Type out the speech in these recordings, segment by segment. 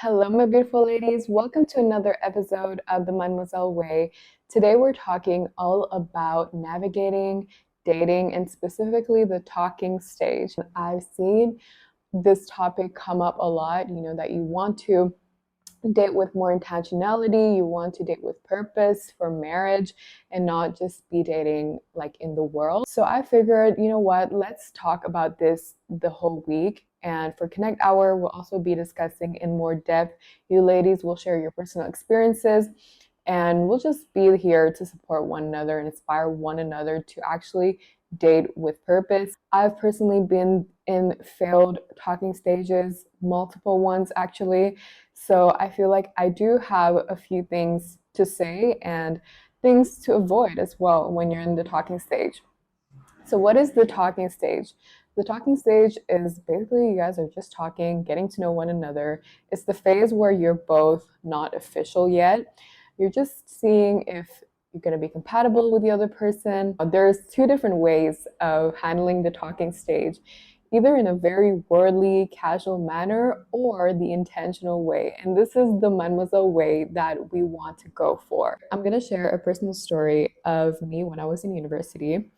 Hello, my beautiful ladies. Welcome to another episode of the Mademoiselle Way. Today, we're talking all about navigating dating and specifically the talking stage. I've seen this topic come up a lot, that you want to date with more intentionality, you want to date with purpose for marriage and not just be dating like in the world. So I figured, you know what, let's talk about this the whole week. And for Connect Hour, we'll also be discussing in more depth. You ladies will share your personal experiences and we'll just be here to support one another and inspire one another to actually date with purpose. I've personally been in failed talking stages, multiple ones actually. So I feel like I do have a few things to say and things to avoid as well when you're in the talking stage. So, what is the talking stage? The talking stage is basically you guys are just talking, getting to know one another. It's the phase where you're both not official yet. You're just seeing if you're going to be compatible with the other person. There's two different ways of handling the talking stage, either in a very worldly, casual manner or the intentional way. And this is the Mademoiselle way that we want to go for. I'm going to share a personal story of me when I was in university.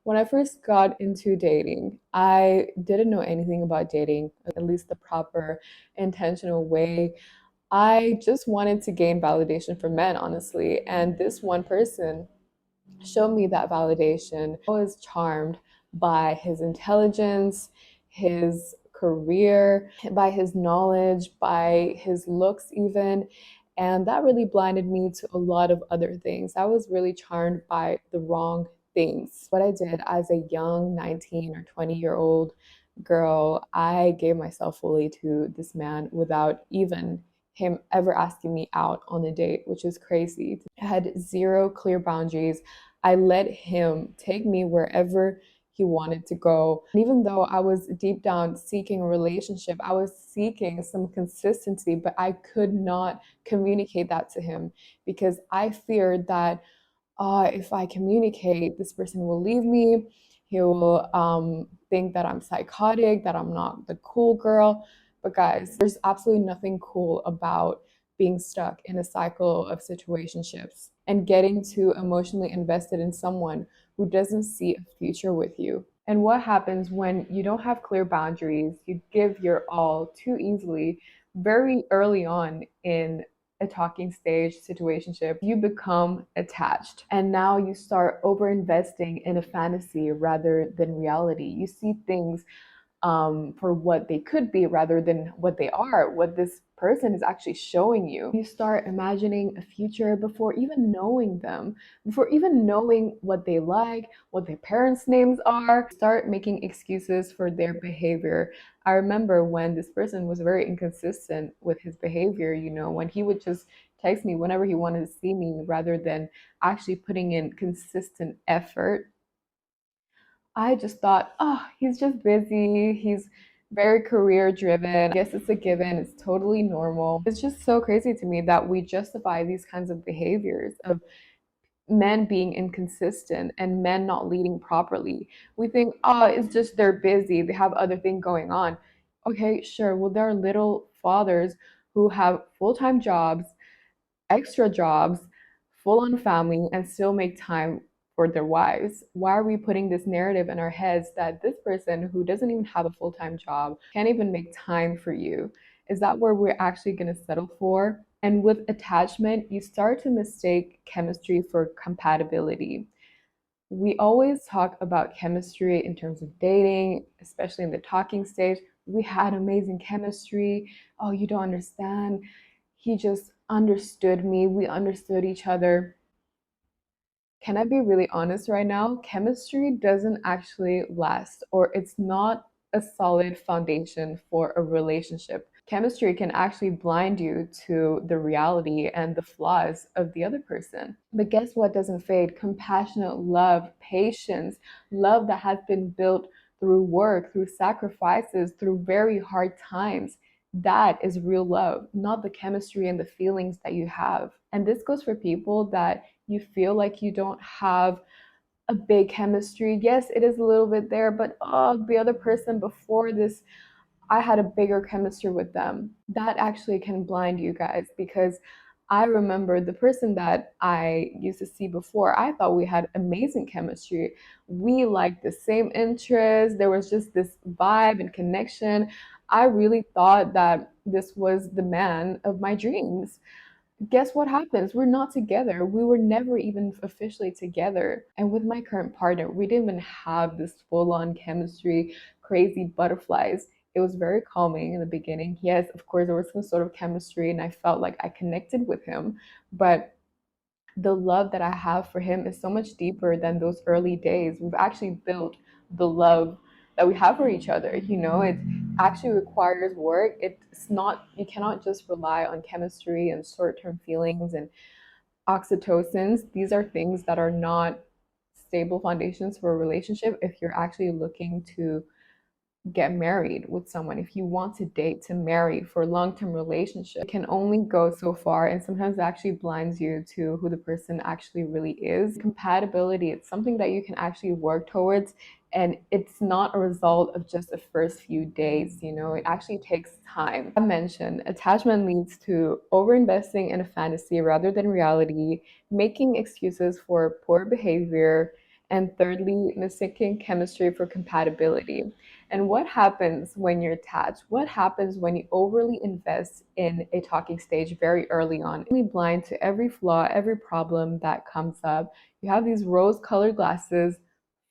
When I first got into dating, I didn't know anything about dating, at least the proper intentional way. I just wanted to gain validation from men, honestly. And this one person showed me that validation. I was charmed by his intelligence, his career, by his knowledge, by his looks, even. And that really blinded me to a lot of other things. I was really charmed by the wrong things. What I did as a young 19 or 20-year-old girl, I gave myself fully to this man without even him ever asking me out on a date, which is crazy. I had zero clear boundaries. I let him take me wherever he wanted to go. And even though I was deep down seeking a relationship, I was seeking some consistency, but I could not communicate that to him because I feared that if I communicate, this person will leave me. He will think that I'm psychotic, that I'm not the cool girl. But guys, there's absolutely nothing cool about being stuck in a cycle of situationships and getting too emotionally invested in someone who doesn't see a future with you. And what happens when you don't have clear boundaries, you give your all too easily, very early on in a talking stage situationship, you become attached. And now you start over investing in a fantasy rather than reality. You see things for what they could be rather than what they are, what this person is actually showing you. You start imagining a future before even knowing them, before even knowing what they like, what their parents' names are. Start making excuses for their behavior. I remember when this person was very inconsistent with his behavior, when he would just text me whenever he wanted to see me rather than actually putting in consistent effort. I just thought, oh, he's just busy. He's very career driven. I guess it's a given. It's totally normal. It's just so crazy to me that we justify these kinds of behaviors of men being inconsistent and men not leading properly. We think, oh, it's just they're busy. They have other things going on. Okay, sure. Well, there are little fathers who have full-time jobs, extra jobs, full on family, and still make time for their wives. Why are we putting this narrative in our heads that this person who doesn't even have a full time job can't even make time for you? Is that where we're actually going to settle for? And with attachment, you start to mistake chemistry for compatibility. We always talk about chemistry in terms of dating, especially in the talking stage. We had amazing chemistry. Oh, you don't understand. He just understood me. We understood each other. Can I be really honest right now? Chemistry doesn't actually last, or it's not a solid foundation for a relationship. Chemistry can actually blind you to the reality and the flaws of the other person. But guess what doesn't fade? Compassionate love, patience, love that has been built through work, through sacrifices, through very hard times. That is real love, not the chemistry and the feelings that you have. And this goes for people that you feel like you don't have a big chemistry. Yes, it is a little bit there, but oh, the other person before this, I had a bigger chemistry with them. That actually can blind you guys because I remember the person that I used to see before, I thought we had amazing chemistry. We liked the same interests. There was just this vibe and connection. I really thought that this was the man of my dreams. Guess what happens? We're not together. We were never even officially together. And with my current partner, we didn't even have this full on chemistry, crazy butterflies. It was very calming in the beginning. Yes, of course, there was some sort of chemistry, and I felt like I connected with him. But the love that I have for him is so much deeper than those early days. We've actually built the love that we have for each other. It actually requires work. It's not, you cannot just rely on chemistry and short term feelings and oxytocins. These are things that are not stable foundations for a relationship if you're actually looking to get married with someone, if you want to date to marry for a long-term relationship, it can only go so far, and sometimes it actually blinds you to who the person actually really is. Compatibility, it's something that you can actually work towards, and it's not a result of just the first few days. It actually takes time. I mentioned attachment leads to overinvesting in a fantasy rather than reality, making excuses for poor behavior, and thirdly, mistaking chemistry for compatibility. And what happens when you're attached? What happens when you overly invest in a talking stage very early on? You're blind to every flaw, every problem that comes up. You have these rose colored glasses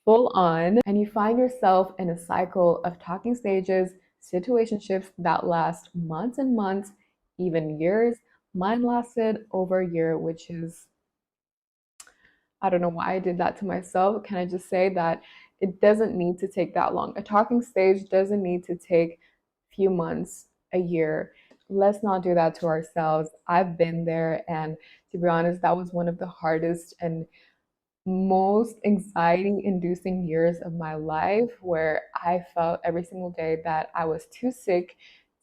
full on, and you find yourself in a cycle of talking stages, situationships that last months and months, even years. Mine lasted over a year, which is, I don't know why I did that to myself. Can I just say that it doesn't need to take that long? A talking stage doesn't need to take a few months, a year. Let's not do that to ourselves. I've been there, and to be honest, that was one of the hardest and most anxiety inducing years of my life, where I felt every single day that I was too sick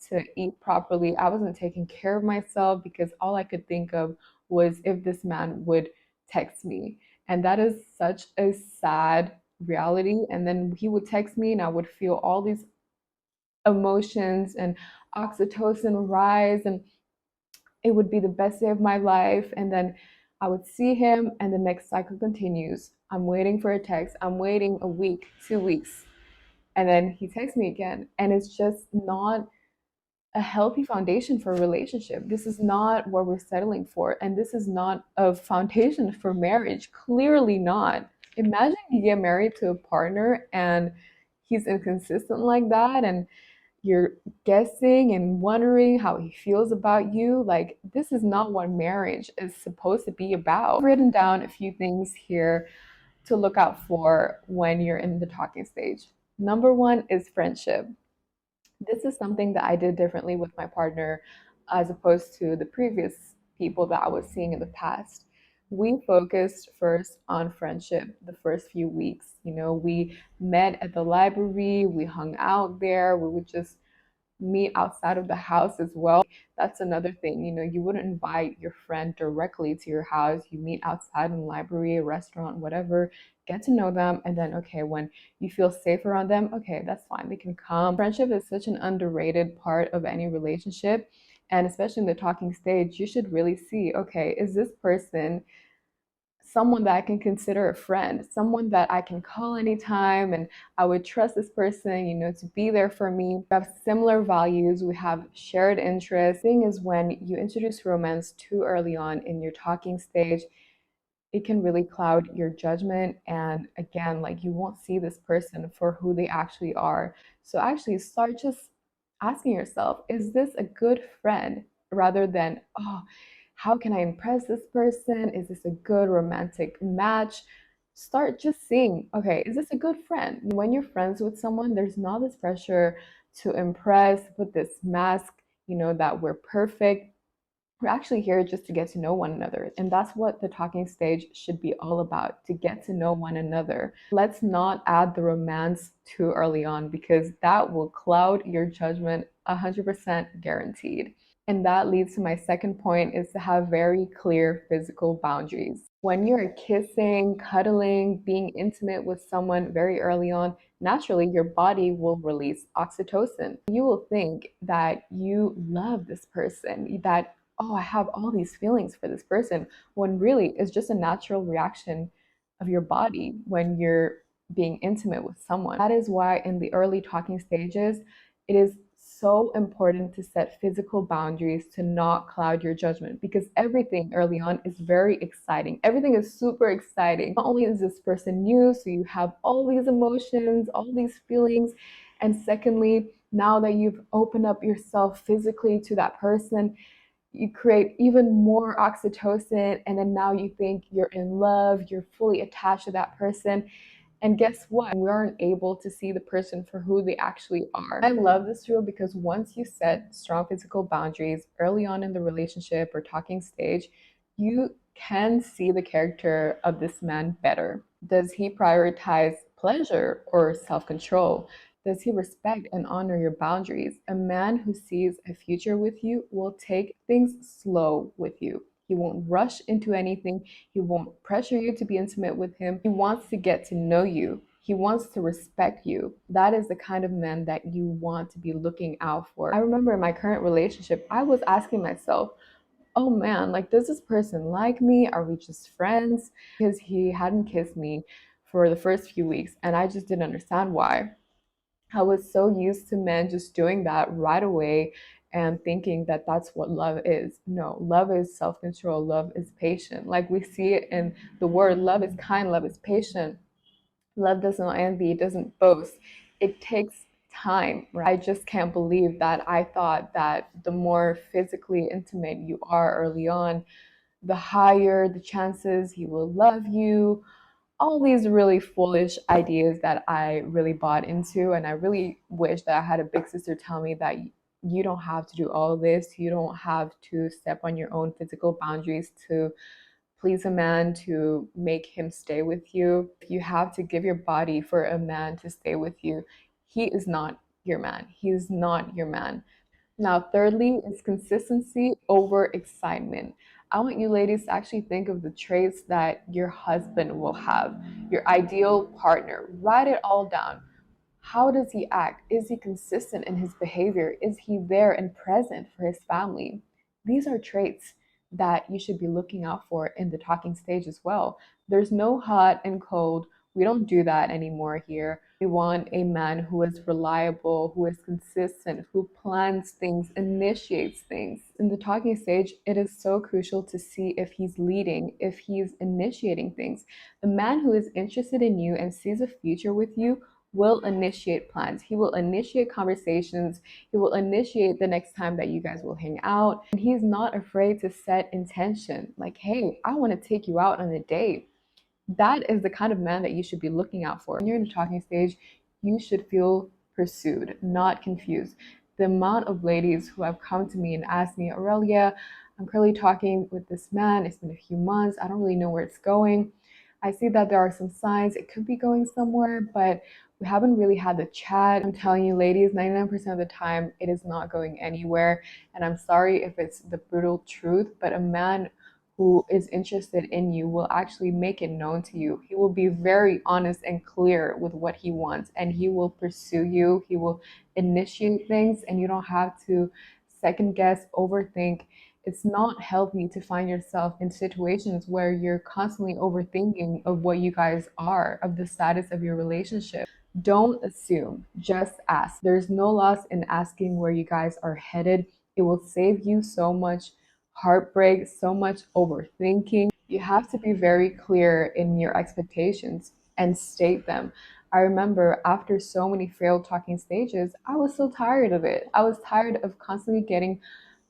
to eat properly. I wasn't taking care of myself because all I could think of was if this man would text me. And that is such a sad reality. And then he would text me, and I would feel all these emotions and oxytocin rise, and it would be the best day of my life. And then I would see him, and the next cycle continues. I'm waiting for a text. I'm waiting a week, 2 weeks. And then he texts me again. And it's just not a healthy foundation for a relationship. This is not what we're settling for. And this is not a foundation for marriage. Clearly not. Imagine you get married to a partner and he's inconsistent like that, and you're guessing and wondering how he feels about you. Like, this is not what marriage is supposed to be about. I've written down a few things here to look out for when you're in the talking stage. Number one is friendship. This is something that I did differently with my partner as opposed to the previous people that I was seeing in the past. We focused first on friendship the first few weeks. We met at the library, we hung out there, we would just meet outside of the house as well. That's another thing. You wouldn't invite your friend directly to your house. You meet outside in the library, a restaurant, whatever, get to know them, and then, okay, when you feel safe around them, okay, that's fine. They can come. Friendship is such an underrated part of any relationship. And especially in the talking stage, you should really see, okay, is this person someone that I can consider a friend, someone that I can call anytime, and I would trust this person, to be there for me. We have similar values, we have shared interests. The thing is, when you introduce romance too early on in your talking stage, it can really cloud your judgment. And again, like, you won't see this person for who they actually are. So actually start just asking yourself, is this a good friend, rather than, oh, how can I impress this person? Is this a good romantic match? Start just seeing, okay, is this a good friend? When you're friends with someone, there's not this pressure to impress, put this mask, that we're perfect. We're actually here just to get to know one another. And that's what the talking stage should be all about, to get to know one another. Let's not add the romance too early on, because that will cloud your judgment 100% guaranteed. And that leads to my second point, is to have very clear physical boundaries. When you're kissing, cuddling, being intimate with someone very early on, naturally your body will release oxytocin. You will think that you love this person, that, oh, I have all these feelings for this person, when really it's just a natural reaction of your body when you're being intimate with someone. That is why in the early talking stages, it is so important to set physical boundaries to not cloud your judgment, because everything early on is very exciting. Everything is super exciting. Not only is this person new, so you have all these emotions, all these feelings, and secondly, now that you've opened up yourself physically to that person, you create even more oxytocin, and then now you think you're in love, you're fully attached to that person. And guess what? We aren't able to see the person for who they actually are. I love this rule because once you set strong physical boundaries early on in the relationship or talking stage, you can see the character of this man better. Does he prioritize pleasure or self control? Does he respect and honor your boundaries? A man who sees a future with you will take things slow with you. He won't rush into anything. He won't pressure you to be intimate with him. He wants to get to know you. He wants to respect you. That is the kind of man that you want to be looking out for. I remember in my current relationship, I was asking myself, oh man, like, does this person like me? Are we just friends? Because he hadn't kissed me for the first few weeks, and I just didn't understand why. I was so used to men just doing that right away and thinking that that's what love is. No, love is self control, love is patient. Like we see it in the word, love is kind, love is patient. Love does not envy, it doesn't boast. It takes time, right? I just can't believe that I thought that the more physically intimate you are early on, the higher the chances he will love you. All these really foolish ideas that I really bought into. And I really wish that I had a big sister tell me that you don't have to do all this. You don't have to step on your own physical boundaries to please a man, to make him stay with you. You have to give your body for a man to stay with you. He is not your man. He is not your man. Now, thirdly, is consistency over excitement. I want you ladies to actually think of the traits that your husband will have, your ideal partner. Write it all down. How does he act? Is he consistent in his behavior? Is he there and present for his family? These are traits that you should be looking out for in the talking stage as well. There's no hot and cold. We don't do that anymore here. We want a man who is reliable, who is consistent, who plans things, initiates things. In the talking stage, it is so crucial to see if he's leading, if he's initiating things. A man who is interested in you and sees a future with you will initiate plans. He will initiate conversations. He will initiate the next time that you guys will hang out. And he's not afraid to set intention. Like, hey, I want to take you out on a date. That is the kind of man that you should be looking out for. When you're in the talking stage, you should feel pursued, not confused. The amount of ladies who have come to me and asked me, Aurelia, I'm currently talking with this man. It's been a few months. I don't really know where it's going. I see that there are some signs it could be going somewhere, but we haven't really had the chat. I'm telling you, ladies, 99% of the time, it is not going anywhere. And I'm sorry if it's the brutal truth, but a man who is interested in you will actually make it known to you. He will be very honest and clear with what he wants, and he will pursue you. He will initiate things, and you don't have to second guess, overthink. It's not healthy to find yourself in situations where you're constantly overthinking of what you guys are, of the status of your relationship. Don't assume, just ask. There's no loss in asking where you guys are headed. It will save you so much heartbreak, so much overthinking. You have to be very clear in your expectations and state them. I remember after so many failed talking stages, I was so tired of it. I was tired of constantly getting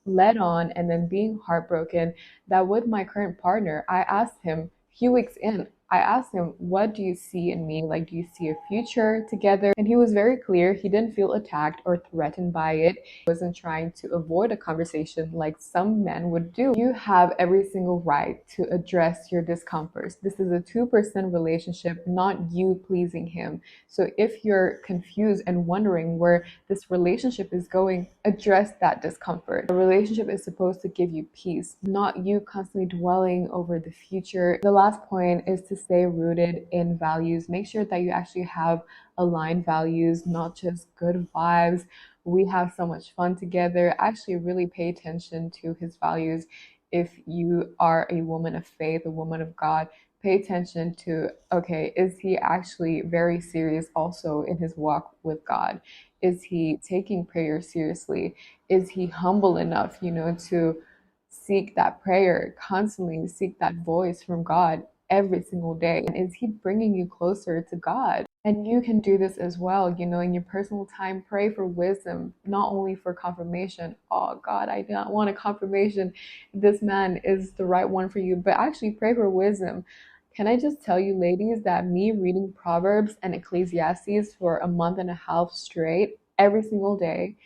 led on and then being heartbroken, that with my current partner, I asked him a few weeks in, I asked him, what do you see in me? Like, do you see a future together? And he was very clear. He didn't feel attacked or threatened by it. He wasn't trying to avoid a conversation like some men would do. You have every single right to address your discomforts. This is a two-person relationship, not you pleasing him. So if you're confused and wondering where this relationship is going, address that discomfort. A relationship is supposed to give you peace, not you constantly dwelling over the future. The last point is to stay rooted in values. Make sure that you actually have aligned values, not just good vibes. We have so much fun together. Actually, really pay attention to his values. If you are a woman of faith, a woman of God, pay attention to, okay, is he actually very serious also in his walk with God? Is he taking prayer seriously? Is he humble enough, to seek that prayer, constantly seek that voice from God every single day? And is he bringing you closer to God? And you can do this as well, in your personal time. Pray for wisdom, not only for confirmation. Oh, God, I do not want a confirmation this man is the right one for you, but actually pray for wisdom. Can I just tell you, ladies, that me reading Proverbs and Ecclesiastes for a month and a half straight every single day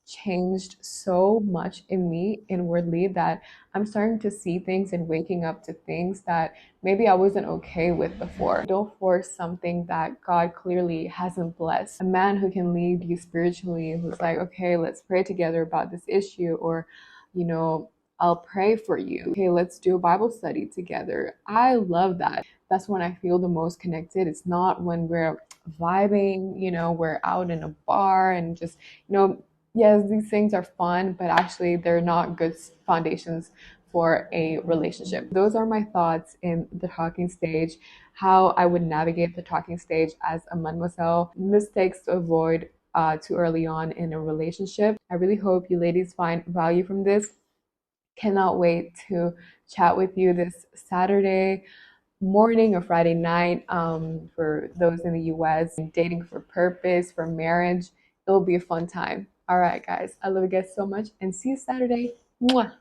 changed so much in me inwardly that I'm starting to see things and waking up to things that maybe I wasn't okay with before. Don't force something that God clearly hasn't blessed. A man who can lead you spiritually, who's like, okay, let's pray together about this issue, or, you know, I'll pray for you. Okay, let's do a Bible study together. I love that. That's when I feel the most connected. It's not when we're vibing, we're out in a bar and just, yes, these things are fun, but actually they're not good foundations for a relationship. Those are my thoughts in the talking stage, how I would navigate the talking stage as a mademoiselle, mistakes to avoid too early on in a relationship. I really hope you ladies find value from this. Cannot wait to chat with you this Saturday morning or Friday night, for those in the US, dating for purpose, for marriage. It'll be a fun time. All right, guys. I love you guys so much and see you Saturday. Mwah.